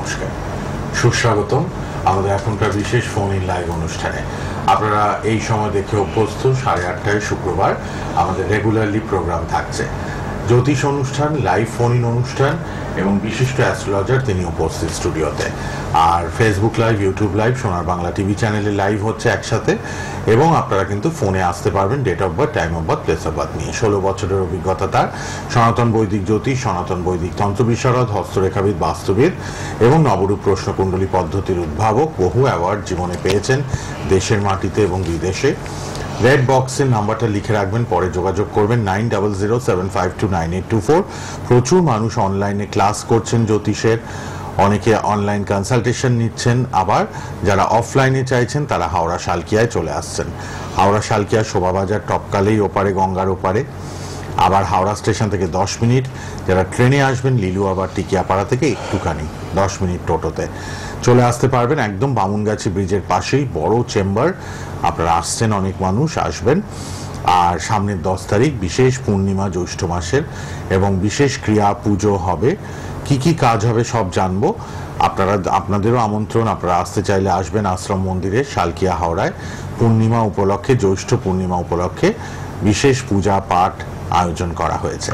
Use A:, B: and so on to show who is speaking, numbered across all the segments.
A: নমস্কার, সুস্বাগতম আমাদের এখনকার বিশেষ ফোন ইন লাইভ অনুষ্ঠানে। আপনারা এই সময় দেখে অভ্যস্ত, 8:30 শুক্রবার আমাদের রেগুলারলি প্রোগ্রাম থাকছে। জ্যোতিষ অনুষ্ঠান, লাইভ ফোন ইন অনুষ্ঠান এবং বিশিষ্ট অ্যাস্ট্রোলজার তিনি উপস্থিত স্টুডিওতে। আর ফেসবুক লাইভ, ইউটিউব লাইভ, সোনার বাংলা টিভি চ্যানেলে লাইভ হচ্ছে একসাথে। এবং আপনারা কিন্তু ফোনে আসতে পারবেন date of birth, time of birth, place of birth নিয়ে। 16 বছরের অভিজ্ঞতা তার। সনাতন বৈদিক জ্যোতিষ, সনাতন বৈদিক তন্ত্র বিশারদ, হস্তরেখাবিদ, বাস্তুবিদ এবং নবরূপ প্রশ্নকুণ্ডলী পদ্ধতির উদ্ভাবক। বহু অ্যাওয়ার্ড জীবনে পেয়েছেন দেশের মাটিতে এবং বিদেশে। রেড বক্সের নাম্বারটা লিখে রাখবেন, পরে যোগাযোগ করবেন 9007529824। প্রচুর মানুষ অনলাইনে ক্লাস করছেন জ্যোতিষের, অনেকে অনলাইন কনসালটেশন নিচ্ছেন, আবার যারা অফলাইনে চাইছেন তারা হাওড়া শালকিয়ায় চলে আসছেন। হাওড়া শালকিয়া শোভাবাজার টপকালেই ওপারে, গঙ্গার ওপারে। আবার হাওড়া স্টেশন থেকে 10 মিনিট, যারা ট্রেনে আসবেন লিলু আবার টিকিয়াপাড়া থেকে একটুখানি 10 মিনিট টোটোতে চলে আসতে পারবেন। একদম বামুনগাছি ব্রিজের পাশেই বড় চেম্বার। আপনারা আসছেন, অনেক মানুষ আসবেন। আর সামনের 10 তারিখ বিশেষ পূর্ণিমা জ্যৈষ্ঠ মাসের এবং বিশেষ ক্রিয়া পুজো হবে। কি কি কাজ হবে সব জানবো। আপনাদেরও আমন্ত্রণ, আপনারা আসতে চাইলে আসবেন আশ্রম মন্দিরে শালকিয়া হাওড়ায়। পূর্ণিমা উপলক্ষে, জ্যৈষ্ঠ পূর্ণিমা উপলক্ষে বিশেষ পূজা পাঠ আয়োজন করা হয়েছে।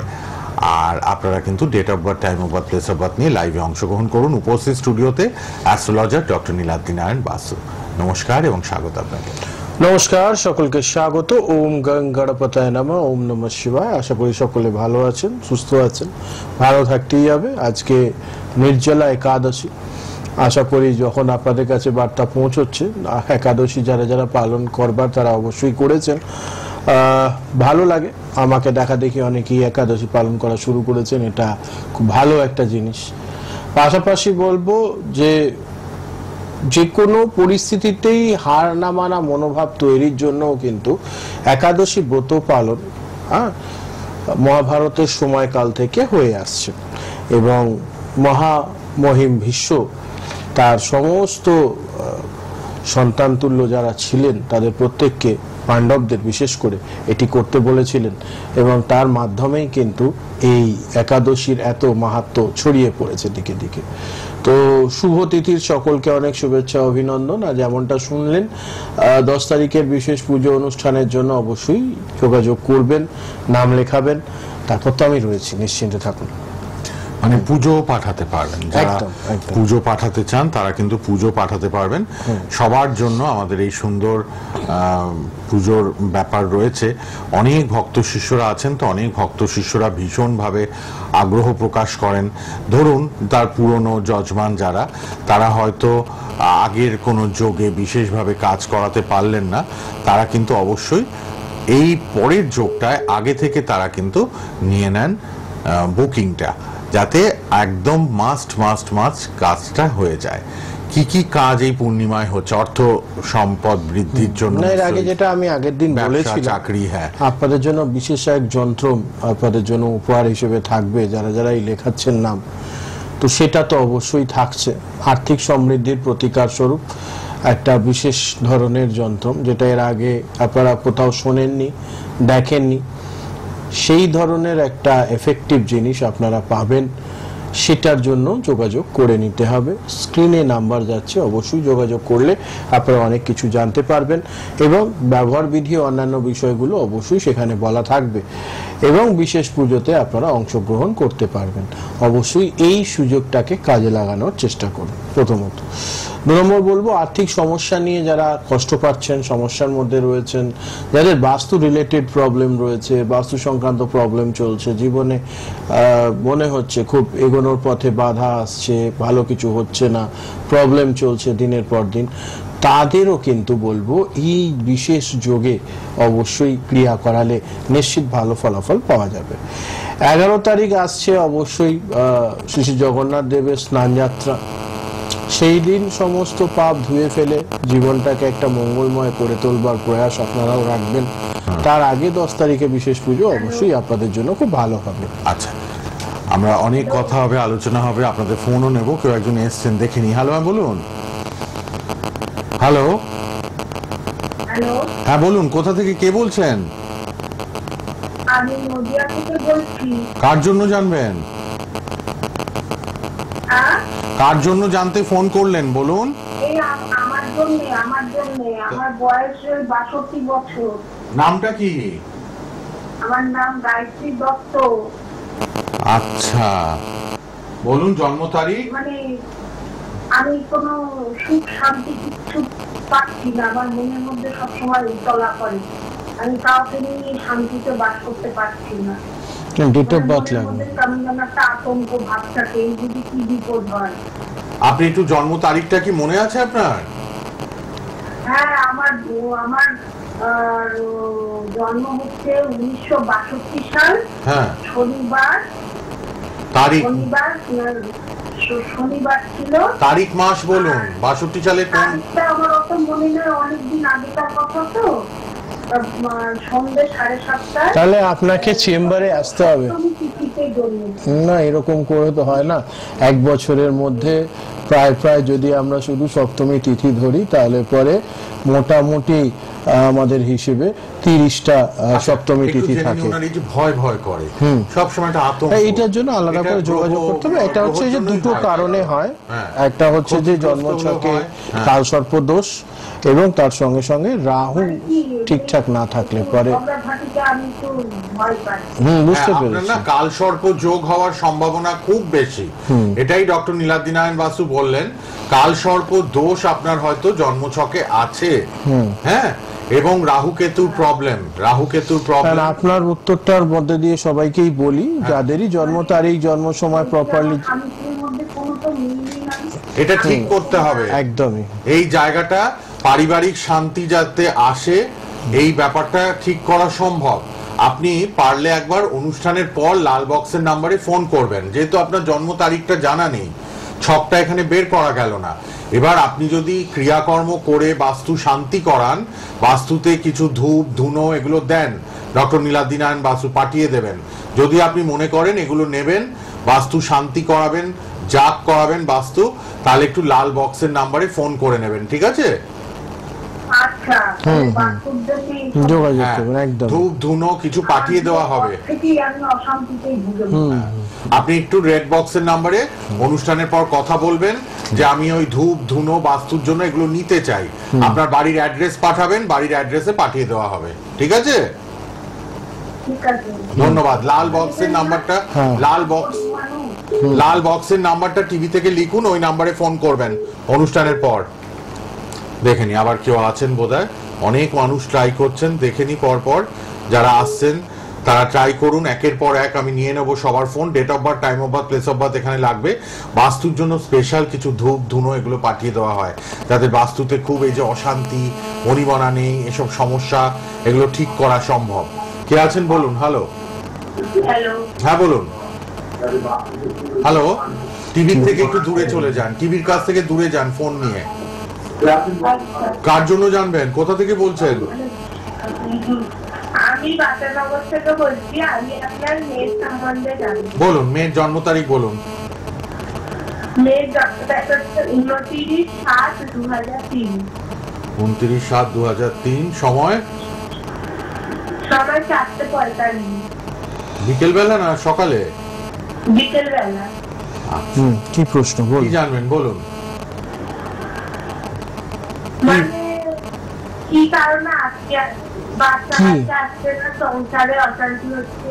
A: আর আপনারা কিন্তু date of birth, time of birth, place of birth নিয়ে লাইভে অংশগ্রহণ করুন। উপস্থিত স্টুডিওতে অ্যাস্ট্রোলজার ডক্টর নীলাদ্রি নারায়ণ বাসু। নমস্কার এবং স্বাগত আপনাকে।
B: নমস্কার, সকলকে স্বাগত। ওম গং গণপতায় নমঃ। ওম নমঃ শিবায়। আশা করি সকলে ভালো আছেন, সুস্থ আছেন, ভালো থাকতেই হবে। আজকে নির্জলা একাদশী। আশা করি যখন আপনাদের কাছে বার্তা পৌঁছচ্ছে, একাদশী যারা যারা পালন করবার তারা অবশ্যই করেছেন। ভালো লাগে, আমাকে দেখা দেখি অনেকেই একাদশী পালন করা শুরু করেছেন, এটা খুব ভালো একটা জিনিস। পাশাপাশি বলবো যে কোনো পরিস্থিতিতেই হার না মানা মনোভাব তৈরির জন্য কিন্তু একাদশী ব্রত পালন মহাভারতের সময়কাল থেকে হয়ে আসছে। এবং মহামহিম ভীষ্ম তার সমস্ত সন্তানতুল্য যারা ছিলেন তাদের প্রত্যেককে, পাণ্ডবদের বিশেষ করে, এটি করতে বলেছিলেন। এবং তার মাধ্যমেই কিন্তু এই একাদশীর এত মাহাত্ম্য ছড়িয়ে পড়েছে দিকে দিকে। তো শুভ তিথির সকলকে অনেক শুভেচ্ছা, অভিনন্দন। আর যেমনটা শুনলেন, 10 তারিখের বিশেষ পুজো অনুষ্ঠানের জন্য অবশ্যই যোগাযোগ করবেন, নাম লেখাবেন। তারপর তো আমি রয়েছি, নিশ্চিন্তে থাকুন।
A: মানে পুজো পাঠাতে পারবেন, যারা পুজো পাঠাতে চান তারা কিন্তু পুজো পাঠাতে পারবেন। সবার জন্য আমাদের এই সুন্দর পুজোর ব্যাপার রয়েছে। অনেক ভক্ত শিষ্যরা আছেন, তো অনেক ভক্ত শিষ্যরা ভীষণভাবে আগ্রহ প্রকাশ করেন। ধরুন তার পুরনো যজমান যারা, তারা হয়তো আগের কোনো যোগে বিশেষভাবে কাজ করাতে পারলেন না, তারা কিন্তু অবশ্যই এই পরের যোগটায় আগে থেকে তারা কিন্তু নিয়ে নেন বুকিংটা, যাতে একদম মাস্ট কাজটা হয়ে যায়। কি কি কাজ এই পূর্ণিমায় হচ্ছে? অর্থ সম্পদ বৃদ্ধির জন্য,
B: এর আগে যেটা আমি আগের দিন বলেছিলাম,
A: চাকরি, হ্যাঁ,
B: আপনাদের জন্য বিশেষ এক যন্ত্র আপনাদের জন্য উপহার হিসেবে থাকবে, যারা যারা এই লেখাচ্ছেন নাম, তো সেটা তো অবশ্যই থাকছে। আর্থিক সমৃদ্ধির প্রতিকার স্বরূপ একটা বিশেষ ধরনের যন্ত্র, যেটা এর আগে আপনারা কোথাও শোনেননি, দেখেননি। সেই ধরনের একটা এফেক্টিভ জিনিস আপনারা পাবেন, সেটার জন্য যোগাযোগ করে নিতে হবে। স্ক্রিনে নাম্বার যাচ্ছে, অবশ্যই যোগাযোগ করলে আপনারা অনেক কিছু জানতে পারবেন এবং ব্যবহার বিধি অন্যান্য বিষয়গুলো অবশ্যই সেখানে বলা থাকবে। এবং বিশেষ পুজোতে আপনারা অংশগ্রহণ করতে পারবেন। অবশ্যই এই সুযোগটাকে কাজে লাগানোর চেষ্টা করুন। প্রথমত। 2 নম্বর বলবো, আর্থিক সমস্যা নিয়ে যারা কষ্ট পাচ্ছেন, সমস্যার মধ্যে রয়েছেন, যাদের বাস্তু রিলেটেড প্রবলেম রয়েছে, বাস্তু সংক্রান্ত প্রবলেম চলছে জীবনে, মনে হচ্ছে খুব এগোনোর পথে বাধা আসছে, ভালো কিছু হচ্ছে না, প্রবলেম চলছে দিনের পর দিন, তাদেরও কিন্তু বলবো এই বিশেষ যোগে অবশ্যই ক্রিয়া করালে নিশ্চিত ভালো ফলাফল পাওয়া যাবে। 11 তারিখ আসছে অবশ্যই শ্রী শ্রী জগন্নাথ দেবের স্নানযাত্রা। সেই দিন সমস্ত পাপ ধুয়ে ফেলে জীবনটাকে একটা মঙ্গলময় করে তোলবার প্রয়াস আপনারাও রাখবেন। তার আগে 10 তারিখে বিশেষ পুজো অবশ্যই আপনাদের জন্য খুব ভালো হবে।
A: আচ্ছা, আমরা অনেক কথা হবে, আলোচনা হবে, আপনাদের ফোনও নেব। কেউ একজন এসছেন, দেখিনি। হ্যালো, বলুন। হ্যালো, হ্যাঁ বলুন, কোথা থেকে কে বলছেন?
C: আমি নদিয়া থেকে বলছি।
A: কার জন্য জানবেন? কার জন্য জানতে ফোন করলেন বলুন?
C: এই আমার জন্য আমার বয়স 62 বছর।
A: নামটা কি?
C: আমার নাম গায়ত্রী দত্ত।
A: আচ্ছা, বলুন জন্ম তারিখ।
C: মানে আমি কোনো সুখ শান্তি কিছু পাচ্ছি না, আমার মনের মধ্যে সবসময় উতলা করে, আমি কাউকে নিয়ে শান্তিতে বাস করতে পারছি না।
B: ডেট অফ বার্থ লাগবে।
C: আমি যেন একটা আতঙ্ক ভাব থাকে, এই যদি কি বিপদ হয়।
A: আপনি একটু জন্ম তারিখটা কি মনে আছে আপনার?
C: হ্যাঁ, আমার জন্ম হচ্ছে 1962 সাল।
A: হ্যাঁ,
C: শনিবার
A: তারিখ
C: শনিবার ছিল।
A: তারিখ মাস বলুন। 62 সালে কোন?
C: তারিখটা আমার অত মনে নেই, অনেকদিন আগেকার কথা তো। সন্ধ্যে 7:30।
B: তাহলে আপনাকে চেম্বারে আসতে হবে। না, এরকম করে তো হয় না। এক বছরের মধ্যে প্রায় যদি আমরা শুধু সপ্তমী তিথি ধরি, তাহলে পরে মোটামুটি আমাদের হিসেবে 30টা সপ্তমী তিথি থাকে।
A: ভয় করে সব সময় একটা আতঙ্ক।
B: এইটার জন্য আলাদা করে যোগাযোগ করতে হবে। এটা হচ্ছে যে দুটো কারণে হয়। একটা হচ্ছে যে জন্মছকে কালসর্প দোষ, এবং তার সঙ্গে সঙ্গে রাহু ঠিকঠাক না থাকলে পরে বুঝতে পেরেছি।
A: না, কালসর্প যোগ হওয়ার সম্ভাবনা খুব বেশি, এটাই ডক্টর নীলাদ্রি নারায়ণ বাসু বললেন। কালসর্প দোষ আপনার হয়তো জন্মছকে আছে। হ্যাঁ, এবং রাহু কেতুর প্রবলেম।
B: আপনার উত্তরটার মধ্যে দিয়ে সবাইকেই বলি, যাদেরই জন্ম তারিখ জন্ম সময় প্রপারলি
A: এটা ঠিক করতে হবে
B: একদমই।
A: এই জায়গাটা পারিবারিক শান্তি যাতে আসে, এই ব্যাপারটা ঠিক করা সম্ভব। আপনি পারলে একবার অনুষ্ঠানের পর লাল বক্সের নাম্বারে ফোন করবেন, যেহেতু আপনার জন্ম তারিখটা জানা নেই, ছকটা এখানে বের করা গেল না। এবার আপনি যদি ক্রিয়াকর্ম করে বাস্তু শান্তি করান, বাস্তুতে কিছু ধূপ ধুনো এগুলো দেন, ডক্টর নীলাদ্রি নারায়ণ বাসু পাঠিয়ে দেবেন। যদি আপনি মনে করেন এগুলো নেবেন, বাস্তু শান্তি করাবেন, জাগ করাবেন বাস্তু, তাহলে একটু লাল বক্সের নাম্বারে ফোন করে নেবেন, ঠিক আছে?
B: যোগাযোগ করবেন, একদম
A: ধূপ ধুনো কিছু পাঠিয়ে দেওয়া হবে। আপনি একটু রেড বক্সের নাম্বারে অনুষ্ঠানের পর কথা বলবেন যে আমি ওই ধূপ ধুনো বাস্তুর জন্য এগুলো নিতে চাই, আপনার বাড়ির অ্যাড্রেস পাঠাবেন, বাড়ির অ্যাড্রেসে পাঠিয়ে দেওয়া হবে, ঠিক আছে? ধন্যবাদ। লাল বক্সের নাম্বারটা লাল বক্সের নাম্বারটা টিভি থেকে লিখুন, ওই নাম্বারে ফোন করবেন অনুষ্ঠানের পর। দেখেনি আবার কেউ আছেন বোধহয়, অনেক মানুষ ট্রাই করছেন, দেখেনি পরপর যারা আসছেন তারা ট্রাই করুন একের পর এক। আমি নিয়ে নেবো সবার phone. Date of birth, time of birth, place of birth এখানে লাগবে। বাস্তুর জন্য স্পেশাল কিছু ধূপ ধুনো এগুলো পাঠিয়ে দেওয়া হয়, যাদের বাস্তুতে খুব এই যে অশান্তি, মণিবনা নেই, এসব সমস্যা এগুলো ঠিক করা সম্ভব। কে আছেন বলুন? হ্যালো, হ্যাঁ বলুন। হ্যালো, টিভির থেকে একটু দূরে চলে যান, টিভির কাছ থেকে দূরে যান ফোন নিয়ে। কার জন্য জানবেন? কোথা থেকে বলছেন?
C: আমি বাটানগর থেকে বলছি। আমি আপনার মেয়ের সম্বন্ধে জানবো।
A: বলুন, মেয়ের জন্ম তারিখ বলুন।
C: মেয়ের জন্ম তারিখ 29/7/2003।
A: 29/7/2003। সময়?
C: সময় 4:45।
A: বিকেল বেলা না সকালে?
C: বিকেল বেলা।
B: কি প্রশ্ন বলুন?
A: কি জানবেন বলুন।
C: মানে কি কারণে আজকে বাচ্চা আসছে না, সংসারে অশান্তি হচ্ছে।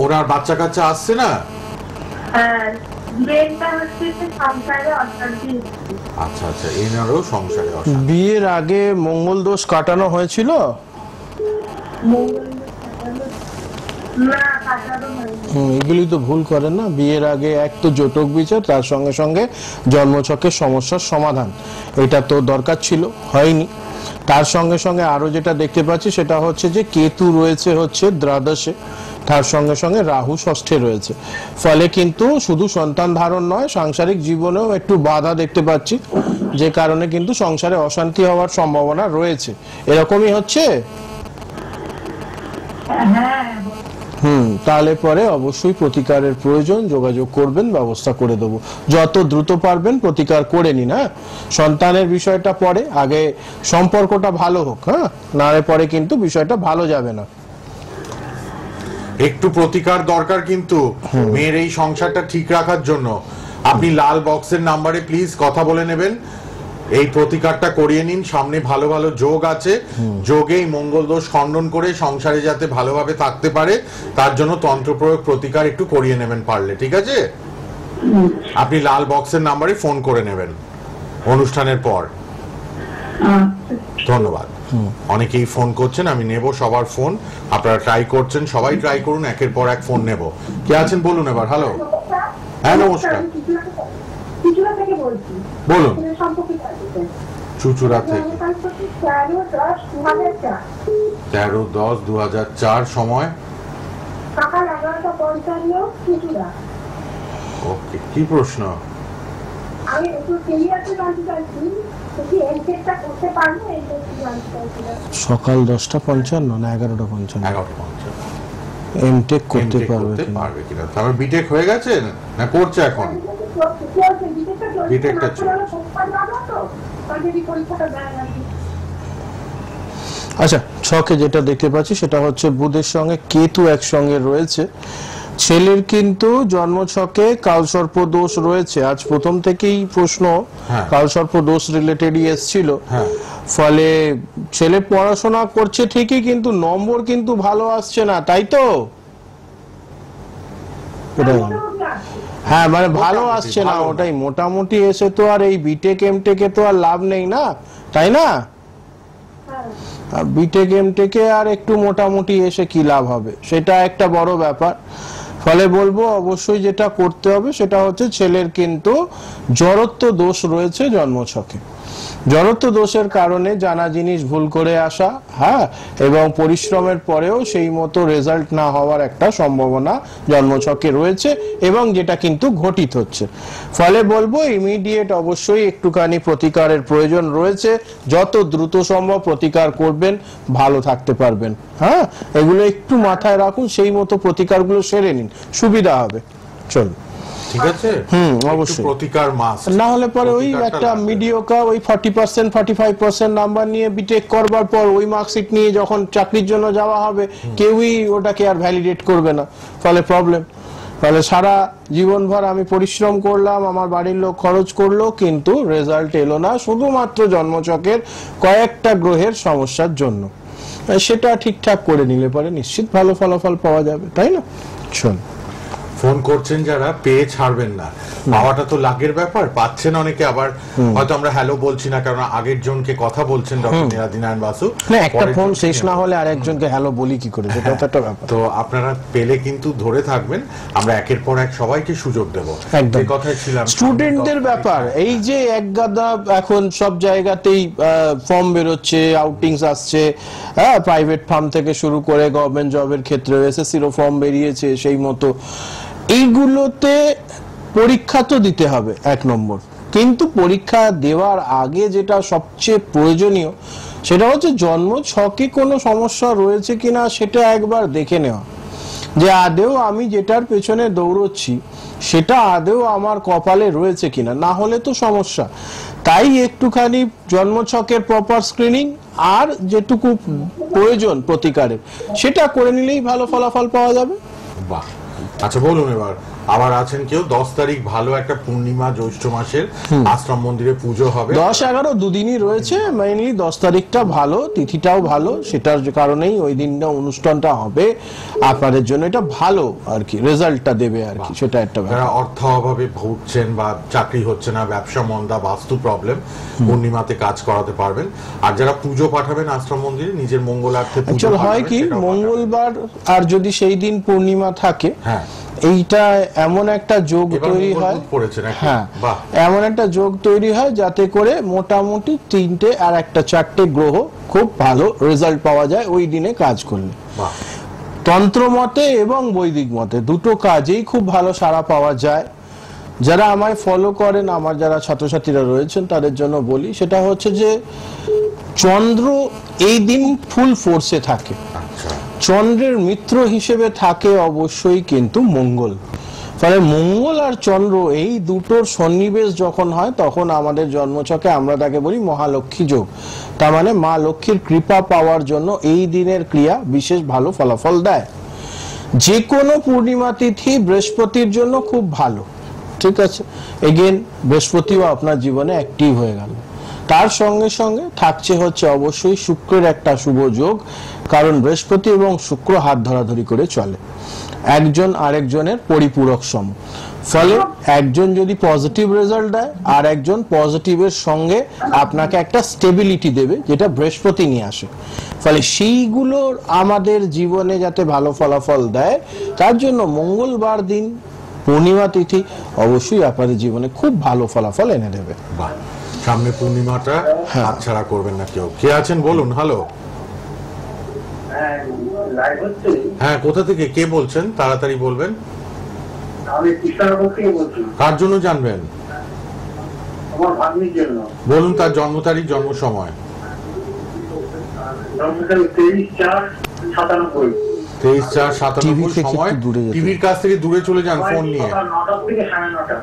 A: ওনার বাচ্চা কাচ্চা আসছে না? আচ্ছা আচ্ছা, এনারও সংসারে অশান্তি।
B: বিয়ের আগে মঙ্গল দোষ কাটানো হয়েছিল? এগুলি তো ভুল করেন না। বিয়ের আগে এক তো জটক বিচার, তার সঙ্গে সঙ্গে জন্মছকের সমস্যার সমাধান, এটা তো দরকার ছিল, হয়নি। তার সঙ্গে সঙ্গে আরো যেটা দেখতে পাচ্ছি সেটা হচ্ছে যে কেতু রয়েছে হচ্ছে দ্বাদশে, তার সঙ্গে সঙ্গে রাহু ষষ্ঠে রয়েছে। ফলে কিন্তু শুধু সন্তান ধারণ নয়, সাংসারিক জীবনেও একটু বাধা দেখতে পাচ্ছি, যে কারণে কিন্তু সংসারে অশান্তি হওয়ার সম্ভাবনা রয়েছে। এরকমই হচ্ছে? তাহলে পরে অবশ্যই প্রতিকারের প্রয়োজন, যোগাযোগ করবেন, ব্যবস্থা করে দেবো। যত দ্রুত পারবেন প্রতিকার করে নিন। হ্যাঁ, সন্তানের বিষয়টা পরে, আগে সম্পর্কটা ভালো হোক। হ্যাঁ, নারে পরে কিন্তু বিষয়টা ভালো যাবে না।
A: একটু প্রতিকার দরকার কিন্তু মেয়ের এই সংসারটা ঠিক রাখার জন্য। আপনি লাল বক্সের নাম্বারে প্লিজ কথা বলে নেবেন, এই প্রতিকারটা করিয়ে নিন। সামনে ভালো ভালো যোগ আছে, যোগেই মঙ্গল দোষ খণ্ডন করে সংসারে যাতে ভালোভাবে থাকতে পারে তার জন্য তন্ত্র প্রয়োগ প্রতিকার একটু করিয়ে নেবেন পারলে, ঠিক আছে? আপনি লাল বক্সের নাম্বারে ফোন করে নেবেন অনুষ্ঠানের পর। ধন্যবাদ। অনেকেই ফোন করছেন, আমি নেব সবার ফোন। আপনারা ট্রাই করছেন, সবাই ট্রাই করুন, একের পর এক ফোন নেব। কে আছেন বলুন এবার। হ্যালো। হ্যাঁ নমস্কার, বলুন। চুচুড়া থেকে 13-10-2004 সময়
C: সকাল 11:55 চুচুড়া।
A: ওকে, কি প্রশ্ন?
C: আমি একটু ক্লিয়ারলি জানতে চাইছি কি এনসেটটা করতে পারবো, এই জানতে চাইছিলাম।
B: সকাল 10:55 না 11:55?
A: 11:55।
B: এমটেক করতে পারবে
A: কিনা? তারপর বিটেক হয়ে গেছে না করছে এখন? বিটেকটা
B: আচ্ছা, ছকে যেটা দেখতে পাচ্ছি সেটা হচ্ছে বুধের সঙ্গে কেতু একসঙ্গে রয়েছে। ছেলের কিন্তু জন্মছকে কালসর্প দোষ রয়েছে। আজ প্রথম থেকেই প্রশ্ন কালসর্প দোষ রিলেটেডই এসেছিল। ফলে ছেলে পড়াশোনা করছে ঠিকই, কিন্তু নম্বর কিন্তু ভালো আসছে না, তাই তো? হ্যাঁ, মানে ভালো আসছে না, ওটাই মোটামুটি এসে তো আর এই বিটেক এমটেকে তো আর লাভ নেই না, তাই না? বিটেক এমটেকে আর একটু মোটামুটি এসে কি লাভ হবে, সেটা একটা বড় ব্যাপার। ফলে বলবো অবশ্যই যেটা করতে হবে সেটা হচ্ছে ছেলের কিন্তু জড়ত্ব দোষ রয়েছে জন্মছকে। জড়ত্ব দোষের কারণে জানা জিনিস ভুল করে আসা, হ্যাঁ, এবং পরিশ্রমের পরেও সেই মতো রেজাল্ট না হওয়ার একটা সম্ভাবনা জন্মছকে রয়েছে, এবং যেটা কিন্তু ঘটিত হচ্ছে। ফলে বলবো ইমিডিয়েট অবশ্যই একটুখানি প্রতিকারের প্রয়োজন রয়েছে। যত দ্রুত সম্ভব প্রতিকার করবেন, ভালো থাকতে পারবেন। হ্যাঁ, এগুলো একটু মাথায় রাখুন, সেই মতো প্রতিকারগুলো সেরে নিন, সুবিধা হবে। চলুন,
A: ঠিক আছে?
B: অবশ্যই
A: প্রতিকার মাস্ট,
B: না হলে পরে ওই একটা মিডিওকার ওই 40% 45% নাম্বার নিয়ে বিটেক করবার পর ওই মার্কশিট নিয়ে যখন চাকরির জন্য যাওয়া হবে কেউই ওটাকে আর ভ্যালিডেট করবে না, ফলে প্রবলেম। ফলে সারা জীবনভর আমি পরিশ্রম করলাম, আমার বাড়ির লোক খরচ করলো, কিন্তু রেজাল্ট এলো না, শুধুমাত্র জন্মছকের কয়েকটা গ্রহের সমস্যার জন্য। সেটা ঠিকঠাক করে নিলে পরে নিশ্চিত ভালো ফলাফল পাওয়া যাবে, তাই না? চল,
A: ফোন করছেন যারা, পেয়ে ছাড়বেন না। পাওয়াটা তো লাগের ব্যাপার, পাচ্ছেন অনেকে, আবার হয়তো আমরা হ্যালো বলছি না কারণ আগের জনকে কথা বলছেন ডক্টর নীলাদ্রি নারায়ণ বাসু,
B: না একটা ফোন শেষ না হলে আর একজনকে হ্যালো বলি কি করে, সেটা তো একটা ব্যাপার।
A: তো আপনারা পেলে কিন্তু ধরে থাকবেন, আমরা একের পর এক সবাইকে সুযোগ দেব।
B: একদম,
A: এই কথাই ছিলাম
B: স্টুডেন্টদের ব্যাপার। এই যে এক গাদা এখন সব জায়গাতেই ফর্ম বেরোচ্ছে, আউটিংস আসছে, হ্যাঁ, প্রাইভেট ফার্ম থেকে শুরু করে গভর্নমেন্ট জবের ক্ষেত্রে এসএসসিরও ফর্ম বেরিয়েছে, সেই মতো এইগুলোতে পরীক্ষা তো দিতে হবে এক নম্বর, কিন্তু পরীক্ষা দেওয়ার আগে যেটা সবচেয়ে প্রয়োজনীয় সেটা হচ্ছে জন্ম ছকে কোনো সমস্যা রয়েছে কিনা সেটা একবার দেখে নেওয়া, যে আদেও আমি যেটার পেছনে দৌড়চ্ছি সেটা আদেও আমার কপালে রয়েছে কিনা, না হলে তো সমস্যা। তাই একটুখানি জন্মছকের প্রপার স্ক্রিনিং আর যেটুকু প্রয়োজন প্রতিকারের সেটা করে নিলেই ভালো ফলাফল পাওয়া যাবে।
A: বাহ, আচ্ছা বলুন এবার। আবার আছেন কেউ 10 তারিখ ভালো একটা পূর্ণিমা, জ্যৈষ্ঠ মাসের আশ্রম মন্দিরে পুজো হবে।
B: 10-11 দুদিনই রয়েছে, মেইনলি 10 তারিখটা ভালো, তিথিটাও ভালো, সেটার কারণেই ওই দিনটা অনুষ্ঠানটা হবে আপনাদের জন্য, এটা ভালো আর কি, রেজাল্টটা দেবে আর কি, সেটা একটা ব্যাপার।
A: যারা অর্থ অভাবে ভুগছেন বা চাকরি হচ্ছে না, ব্যবসা মন্দা, বাস্তু প্রবলেম, পূর্ণিমাতে কাজ করাতে পারবেন। আর যারা পুজো পাঠাবেন আশ্রম মন্দিরে নিজের মঙ্গলার্থে পুজো
B: পাঠাবেন, হয় কি মঙ্গলবার আর যদি সেই দিন পূর্ণিমা থাকে, হ্যাঁ, এইটা এমন একটা যোগ তৈরি হয়, হ্যাঁ, এমন একটা যোগ তৈরি হয় যাতে করে মোটামুটি 3টে আর একটা 4টে গ্রহ খুব ভালো রেজাল্ট পাওয়া যায় ওই দিনে কাজ করলে। তন্ত্র মতে এবং বৈদিক মতে দুটো কাজেই খুব ভালো সাড়া পাওয়া যায়। যারা আমায় ফলো করেন, আমার যারা ছাত্রছাত্রীরা রয়েছেন তাদের জন্য বলি, সেটা হচ্ছে যে চন্দ্র এই দিন ফুল ফোর্সে থাকে, চন্দ্রের মিত্র হিসেবে থাকে অবশ্যই কিন্তু মঙ্গল। ফলে মঙ্গল আর চন্দ্র এই দুটোর সন্নিবেশ যখন হয় তখন আমাদের জন্মছকে আমরা তাকে বলি মহালক্ষ্মী যোগ। তার মানে মা লক্ষ্মীর কৃপা পাওয়ার জন্য এই দিনের ক্রিয়া বিশেষ ভালো ফলাফল দেয়। যে কোনো পূর্ণিমা তিথি বৃহস্পতির জন্য খুব ভালো, ঠিক আছে, এগেন বৃহস্পতিও আপনার জীবনে অ্যাক্টিভ হয়ে গেল। তার সঙ্গে সঙ্গে থাকছে হচ্ছে অবশ্যই শুক্রের একটা শুভ যোগ, কারণ বৃহস্পতি এবং শুক্র হাত ধরাধরি করে চলে, একজন আরেকজনের পরিপূরক সম। ফলে একজন যদি পজিটিভ রেজাল্ট দেয় আর একজন পজিটিভের সঙ্গে আপনাকে একটা স্টেবিলিটি দেবে, যেটা বৃহস্পতি নিয়ে আসে। ফলে সেইগুলোর আমাদের জীবনে যাতে ভালো ফলাফল দেয়, তার জন্য মঙ্গলবার দিন পূর্ণিমা তিথি অবশ্যই আপনাদের জীবনে খুব ভালো ফলাফল এনে দেবে।
A: বাহ, সামনে পূর্ণিমাটা হাতছাড়া করবেন না কেউ। কে আছেন বলুন। হ্যালো, হ্যাঁ, কোথা থেকে কে বলছেন? তাড়াতাড়ি বলবেন।
D: আমি কৃষ্ণনগর থেকে বলছি।
A: কার জন্য জানবেন?
D: আমার ভাগ্নির জন্য।
A: বলুন তার জন্ম তারিখ, জন্ম সময়।
D: জন্ম তারিখ 23/4/97।
A: 23/4/97 সময়। টিভির কাছ থেকে দূরে চলে যান ফোন নিয়ে।
D: 9টা থেকে 9:30।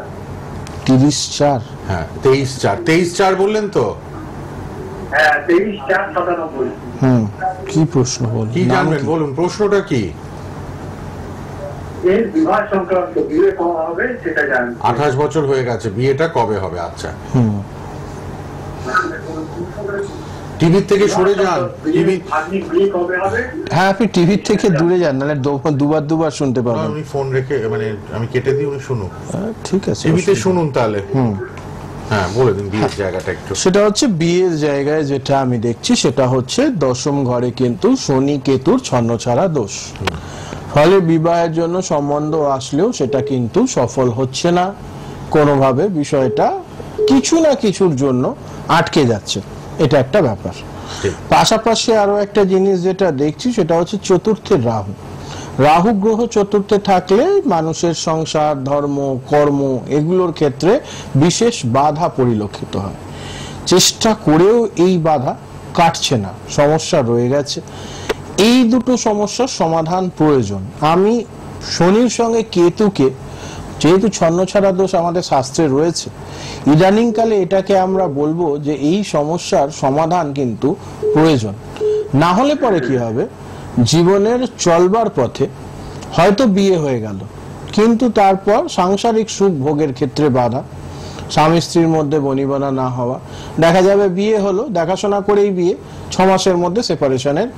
B: 30/4,
A: হ্যাঁ 23/4 বললেন তো?
D: হ্যাঁ 23/4/97।
B: কি প্রশ্ন বলুন,
A: কি জানবেন বলুন, প্রশ্নটা কি?
D: এর বিবাহ সংক্রান্ত, বিয়ে কবে হবে সেটা জানেন।
A: 28 বছর হয়ে গেছে, বিয়েটা কবে হবে? আচ্ছা, টিভি থেকে সরে যান। টিভি,
D: আপনি বিয়ে কবে হবে?
B: হ্যাঁ আপনি টিভির থেকে দূরে যান, নাহলে দুবার শুনতে পাবেন।
A: উনি ফোন রেখে, মানে আমি কেটে দিই, উনি শুনুন।
B: ঠিক আছে,
A: টিভিতে শুনুন তাহলে। হ্যাঁ বলে দিন বিয়ের জায়গাটা একটু।
B: সেটা হচ্ছে বিয়ের জায়গায় যেটা আমি দেখছি সেটা হচ্ছে দশম ঘরে কিন্তু শনি কেতুর ছন্নছাড়া দোষ। ফলে বিবাহের জন্য সম্বন্ধ আসলেও সেটা কিন্তু সফল হচ্ছে না, কোনোভাবে বিষয়টা কিছু না কিছুর জন্য আটকে যাচ্ছে, এটা একটা ব্যাপার। পাশাপাশি আরো একটা জিনিস যেটা দেখছি সেটা হচ্ছে চতুর্থের রাহু। রাহু গ্রহ চতুর্থে থাকলে মানুষের সংসার, ধর্ম, কর্ম এগুলোর ক্ষেত্রে বিশেষ বাধা পরিলক্ষিত হয়। চেষ্টা করেও এই বাধা কাটছে না, সমস্যা রয়ে গেছে। এই দুটো সমস্যার সমাধান প্রয়োজন। আমি শনির সঙ্গে কেতুকে, যেহেতু ছন্নছাড়া দোষ আমাদের শাস্ত্রে রয়েছে, ইদানিংকালে এটাকে আমরা বলবো যে এই সমস্যার সমাধান কিন্তু প্রয়োজন। না হলে পরে কি হবে, জীবনের চলবার পথে হয়তো বিয়ে হয়ে গেল, কিন্তু তারপর সাংসারিক সুখ ভোগের ক্ষেত্রে বাধা, স্বামী স্ত্রীর মধ্যে বনিবনা না হওয়া, দেখা যাবে বিয়ে হলো, দেখাশোনা করেই বিয়ে, 6 মাসের মধ্যে সেপারেশনের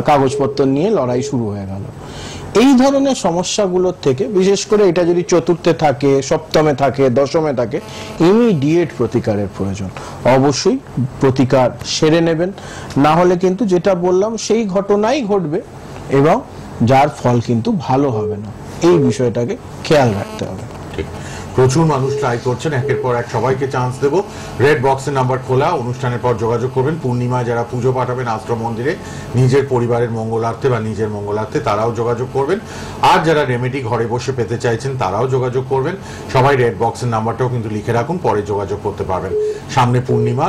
B: কাগজপত্র নিয়ে লড়াই শুরু হয়ে গেল। এই ধরনের সমস্যাগুলোর থেকে, বিশেষ করে এটা যদি চতুর্থে থাকে, সপ্তমে থাকে, দশমে থাকে, ইমিডিয়েট প্রতিকারের প্রয়োজন। অবশ্যই প্রতিকার সেরে নেবেন, না হলে কিন্তু যেটা বললাম সেই ঘটনাই ঘটবে এবং যার ফল কিন্তু ভালো হবে না। এই বিষয়টাকে খেয়াল রাখতে হবে।
A: ঠিক, প্রচুর মানুষ ট্রাই করছেন, একের পর এক সবাইকে চান্স দেব। রেড বক্সের নাম্বার খোলা, অনুষ্ঠানের পর যোগাযোগ করবেন। পূর্ণিমায় যারা পুজো পাঠাবেন আশ্রম মন্দিরে নিজের পরিবারের মঙ্গলার্থে বা নিজের মঙ্গলার্থে, তারাও যোগাযোগ করবেন। আর যারা রেমেডি ঘরে বসে পেতে চাইছেন তারাও যোগাযোগ করবেন। সবাই রেড বক্সের নাম্বারটাও কিন্তু লিখে রাখুন, পরে যোগাযোগ করতে পারবেন। সামনে পূর্ণিমা,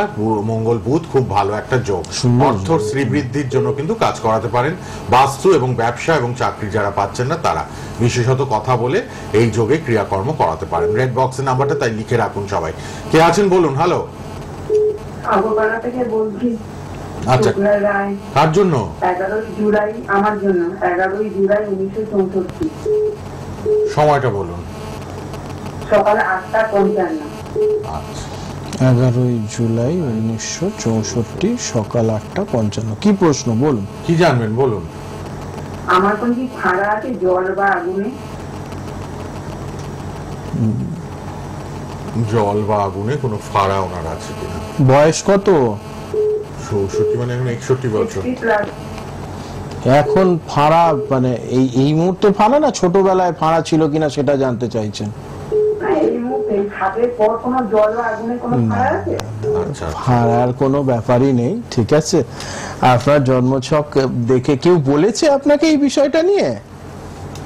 A: মঙ্গল বুধ খুব ভালো একটা যোগ, অর্থ শ্রীবৃদ্ধির জন্য কিন্তু কাজ করাতে পারেন। বাস্তু এবং ব্যবসা এবং চাকরি যারা পাচ্ছেন না তারা বিশেষত কথা বলে এই যোগে ক্রিয়াকর্ম করাতে পারেন। রেড বক্সের নাম্বারটা তাই লিখে রাখুন সবাই। কে আছেন বলুন। হ্যালো,
C: আগরপাড়া থেকে বলছি।
A: আচ্ছা, কার জন্য?
C: 11 জুলাই, আমার জন্য। 11 জুলাই 1964।
A: সময়টা বলুন।
C: সকাল 8:55।
A: আচ্ছা,
B: 11 জুলাই 1964 সকাল 8:55। কি প্রশ্ন বলুন,
A: কি জানবেন বলুন।
C: আমার কোন কি ফাঁড়া আছে জল বা আগুনে?
A: জল বা আগুনে কোনো ফাড়া ওনার আছে কিনা?
B: বয়স কত?
A: 64, মানে এখন 61 বছর।
C: 60+।
B: এখন ফাঁড়া মানে এই মুহূর্তে ফাঁড়া না ছোটবেলায় ফাঁড়া ছিল কিনা সেটা জানতে চাইছেন?
C: এই মুহূর্তে খাদের পর কোনো জল বা আগুনে কোনো ফাঁড়া আছে?
A: আচ্ছা,
B: ফাঁড়ার কোনো ব্যাপারই নেই, ঠিক আছে। আপনার জন্মছক দেখে কেউ বলেছে আপনাকে এই বিষয়টা নিয়ে?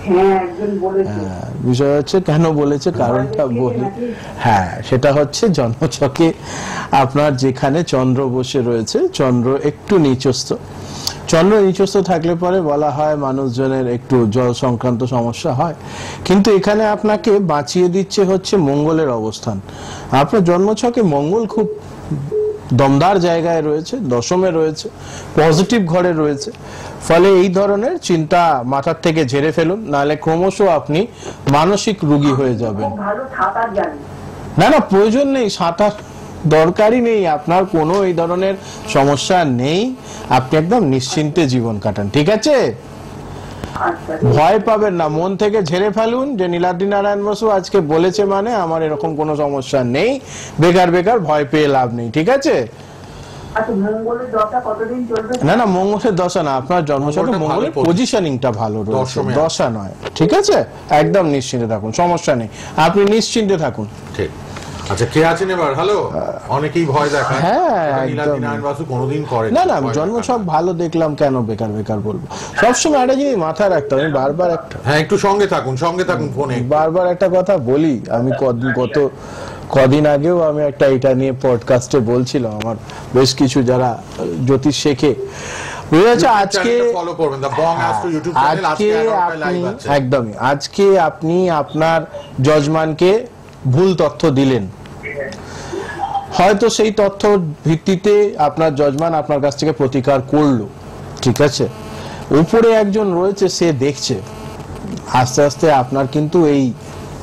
C: হ্যাঁ, একজন বলেছে।
B: বিষয় হচ্ছে কেন বলেছে, কারণটা বলি। হ্যাঁ, সেটা হচ্ছে জন্মছকে আপনার যেখানে চন্দ্র বসে রয়েছে, চন্দ্র একটু নিচস্থ। চন্দ্র নিচস্থ থাকলে পরে বলা হয় মানুষজনের একটু জল সংক্রান্ত সমস্যা হয়, কিন্তু এখানে আপনাকে বাঁচিয়ে দিচ্ছে হচ্ছে মঙ্গলের অবস্থান। আপনার জন্মছকে মঙ্গল খুব দমদার জায়গায় রয়েছে, দশমে রয়েছে, পজিটিভ ঘরে রয়েছে। ফলে এই ধরনের চিন্তা মাথার থেকে ঝেড়ে ফেলুন, নাহলে ক্রমশ আপনি মানসিক রোগী হয়ে যাবেন।
C: খুব ভালো সাঁতার জানি।
B: না না, প্রয়োজন নেই, সাঁতার দরকারই নেই, আপনার কোনো এই ধরনের সমস্যা নেই, আপনি একদম নিশ্চিন্তে জীবন কাটান, ঠিক আছে?
C: আচ্ছা,
B: ভয় পাবেন না, মন থেকে ঝেড়ে ফেলুন যে নীলাদ্রি নারায়ণ বসু আজকে বলেছে মানে আমার এরকম কোনো সমস্যা নেই, বেকার বেকার ভয় পেয়ে লাভ নেই, ঠিক আছে?
C: আচ্ছা, মঙ্গলের দশা কতদিন চলবে?
B: না না, মঙ্গলের দশা না, আপনার জন্মছকে মঙ্গলের পজিশনিংটা ভালো রয়েছে, দশা নয়, ঠিক আছে? একদম নিশ্চিন্তে থাকুন, সমস্যা নেই, আপনি নিশ্চিন্তে থাকুন।
A: ঠিক। আচ্ছা, কে আছেন এবার? হ্যালো, অনেকেই ভয় দেখায়।
B: হ্যাঁ,
A: নীলাদ্রি নারায়ণ বসু কোনোদিন করে
B: না না, জন্মছক ভালো দেখলাম, কেন বেকার বেকার বলবো? সবসময় একটা জিনিস মাথায় রাখতে হবে, বারবার একটা,
A: হ্যাঁ একটু সঙ্গে থাকুন ফোনে।
B: বারবার একটা কথা বলি, আমি কদিন আগেও আমি একটা এটা নিয়ে পডকাস্টে বলছিলাম, আমার বেশ কিছু যারা জ্যোতিষ শেখে, আজকে একদমই আজকে আপনি আপনার যজমানকে ভুল তথ্য দিলেন, হয়তো সেই তথ্য ভিত্তিতে আপনার যজমান আপনার কাছ থেকে প্রতিকার করলো, ঠিক আছে? উপরে একজন রয়েছে, সে দেখছে, আস্তে আস্তে আপনার কিন্তু এই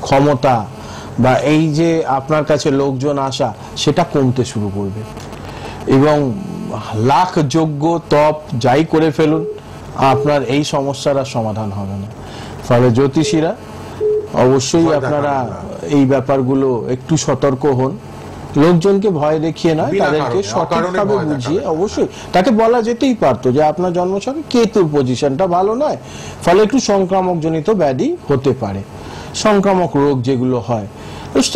B: ক্ষমতা বা এই যে আপনার কাছে লোকজন আসা, সেটা কমতে শুরু করবে, এবং লাখ যজ্ঞ তপ যাই করে ফেলুন, আপনার এই সমস্যার আর সমাধান হবে না। ফলে জ্যোতিষীরা অবশ্যই আপনারা এই ব্যাপারগুলো একটু সতর্ক হন, লোকজনকে ভয় দেখিয়ে নয়, তাদেরকে সঠিকভাবে বুঝিয়ে। অবশ্যই তাকে বলা যেতেই পারতো যে আপনার জন্মছকে কেতুর পজিশনটা ভালো নয়, ফলে একটু সংক্রামক জনিত ব্যাধি হতে পারে, সংক্রামক রোগ যেগুলো হয়,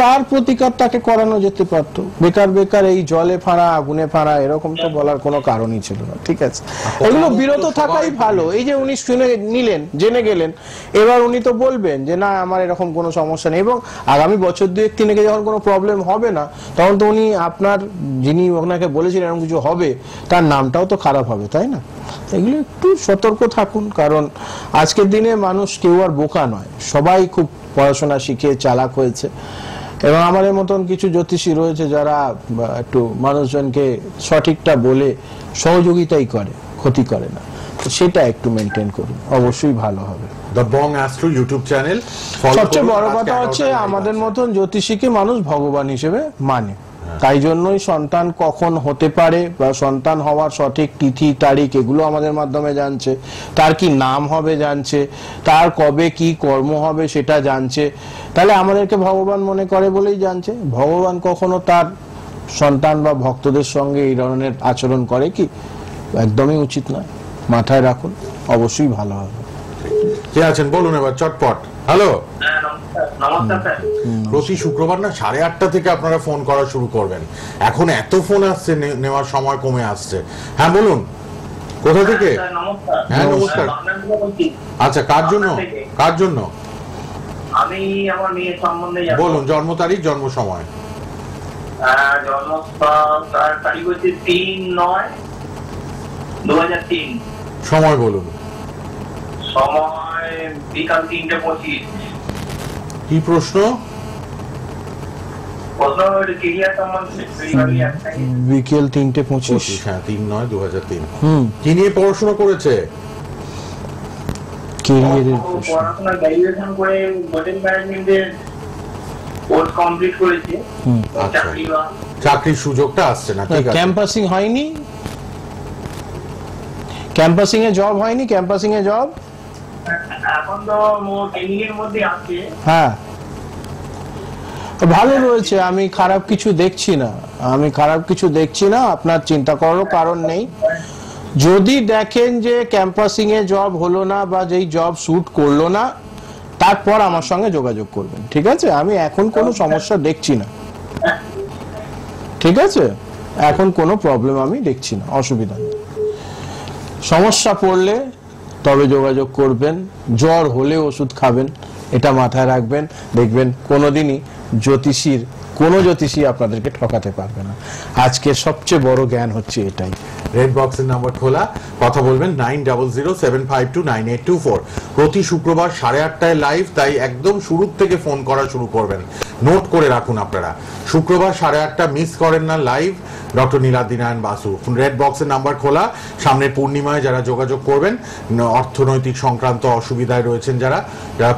B: তার প্রতিকার তাকে করানো যেতে পারতো। বেকার বেকার এই জলে ফাঁড়া আগুনে ফাঁড়া এরকম তো বলার কোনো কারণই ছিল না, ঠিক আছে? এগুলো বিরত থাকাই ভালো। এই যে উনি শুনে নিলেন, জেনে গেলেন, এবার উনি তো বলবেন যে না আমার এরকম কোনো সমস্যা নেই, এবং আগামী বছর 2-3 যখন কোনো প্রবলেম হবে না, তখন তো উনি আপনার যিনি ওনাকে বলেছিলেন এরকম কিছু হবে, তার নামটাও তো খারাপ হবে, তাই না? এগুলো একটু সতর্ক থাকুন, কারণ আজকের দিনে মানুষ কেউ আর বোকা নয়, সবাই খুব পড়াশোনা শিখে চালাক হয়েছে, এবং আমাদের মতন কিছু জ্যোতিষী রয়েছে যারা একটু মানুষজনকে সঠিকটা বলে সহযোগিতাই করে, ক্ষতি করে না। সেটা একটু মেনটেন করুন, অবশ্যই ভালো হবে।
A: The Bong astro YouTube channel.
B: সবচেয়ে বড় কথা হচ্ছে আমাদের মতন জ্যোতিষীকে মানুষ ভগবান হিসেবে মানে, তাই জন্যই সন্তান কখন হতে পারে বা সন্তান হওয়ার সঠিক তিথি তারিখ এগুলো আমাদের মাধ্যমে জানছে, তার কি নাম হবে জানছে, তার কবে কি কর্ম হবে সেটা জানছে। তাহলে আমাদেরকে ভগবান মনে করে বলেই জানছে। ভগবান কখনো তার সন্তান বা ভক্তদের সঙ্গে এই ধরনের আচরণ করে কি? একদমই উচিত নয়, মাথায় রাখুন, অবশ্যই ভালো হবে।
A: কে আছেন বলুন এবার চটপট। হ্যালো,
D: নমস্কার স্যার।
A: প্রতি শুক্রবার না 8:30 থেকে আপনারা ফোন করা শুরু করবেন, এখন এত ফোন আসছে, নেওয়ার সময় কমে আসছে। হ্যাঁ বলুন, কোথা থেকে? হ্যাঁ নমস্কার। আচ্ছা, কার জন্য?
D: আমি আমার মেয়ের সম্বন্ধে
A: বলুন, জন্ম তারিখ, জন্ম সময়।
D: জন্ম তারিখ হচ্ছে 3/9/2003।
A: সময় বলুন।
D: সময় বিকাল 3:25।
A: কি প্রশ্ন?
B: বিকেল 3:25।
A: হ্যাঁ, 3/9/2003। কি নিয়ে পড়াশোনা করেছে?
B: ক্যারিয়ারের
D: পড়াশোনা গ্র্যাজুয়েশন করে হোটেল ম্যানেজমেন্টের কোর্স কমপ্লিট করেছে।
A: চাকরির সুযোগটা আসছে না, ঠিক আছে।
B: ক্যাম্পাসিং হয়নি, ক্যাম্পাসিং এ জব হয়নি, ক্যাম্পাসিং এ জব
D: এখন তো ট্রেনিং এর মধ্যে আছে।
B: হ্যাঁ, ভালো রয়েছে, আমি খারাপ কিছু দেখছি না, আপনার চিন্তা করারও কারণ নেই। যদি দেখেন যে ক্যাম্পাসিং এ জব হলো না বা যেই জব স্যুট করলো না, তারপর আমার সঙ্গে যোগাযোগ করবেন, ঠিক আছে? আমি এখন কোনো সমস্যা দেখছি না, ঠিক আছে? এখন কোনো প্রবলেম আমি দেখছি না, অসুবিধা নেই। সমস্যা পড়লে তবে যোগাযোগ করবেন, জ্বর হলে ওষুধ খাবেন, এটা মাথায় রাখবেন। দেখবেন কোনোদিনই জ্যোতিষীর কোনো জ্যোতিষী আপনাদেরকে ঠকাতে পারবে না। আজকের সবচেয়ে বড় জ্ঞান হচ্ছে এটাই।
A: রেড বক্সের নাম্বার খোলা, কথা বলবেন 9007529824। প্রতি শুক্রবার 8:30টায় লাইভ, তাই একদম শুরুর থেকে ফোন করা শুরু করবেন, নোট করে রাখুন আপনারা। শুক্রবার 8:30 মিস করেন না live, doctor Niladri Narayan Basu. Red বক্সের নাম্বার খোলা, সামনে পূর্ণিমায় যারা যোগাযোগ করবেন, অর্থনৈতিক সংক্রান্ত অসুবিধায় রয়েছেন যারা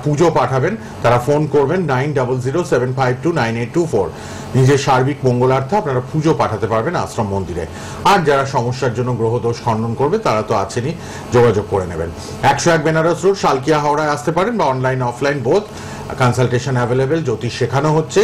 A: পুজো পাঠাবেন, তারা ফোন করবেন 9007529824। নিজের সার্বিক মঙ্গলার্থে আপনারা পুজো পাঠাতে পারবেন আশ্রম মন্দিরে। আর যারা সমস্যার জন্য গ্রহদোষ খণ্ডন করবে তারা তো আছেনই, যোগাযোগ করে নেবেন। 101 বেনারস রোড, শালকিয়া, হাওড়ায় আসতে পারেন, বা online offline both, consultation available, জ্যোতিষ শেখানো হচ্ছে।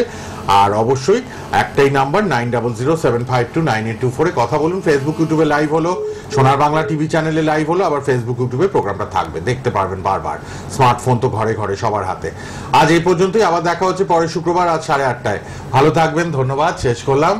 A: আর অবশ্যই একটাই নাম্বার 9007529824-এ কথা বলুন। ফেসবুক ইউটিউবে লাইভ হলো, সোনার বাংলা টিভি চ্যানেলে লাইভ হলো, আবার ফেসবুক ইউটিউবে প্রোগ্রামটা থাকবে, দেখতে পারবেন বারবার। স্মার্টফোন তো ঘরে ঘরে সবার হাতে। আজ এই পর্যন্তই, আবার দেখা হচ্ছে পরের শুক্রবার রাত 8:30টায়। ভালো থাকবেন, ধন্যবাদ, শেষ করলাম।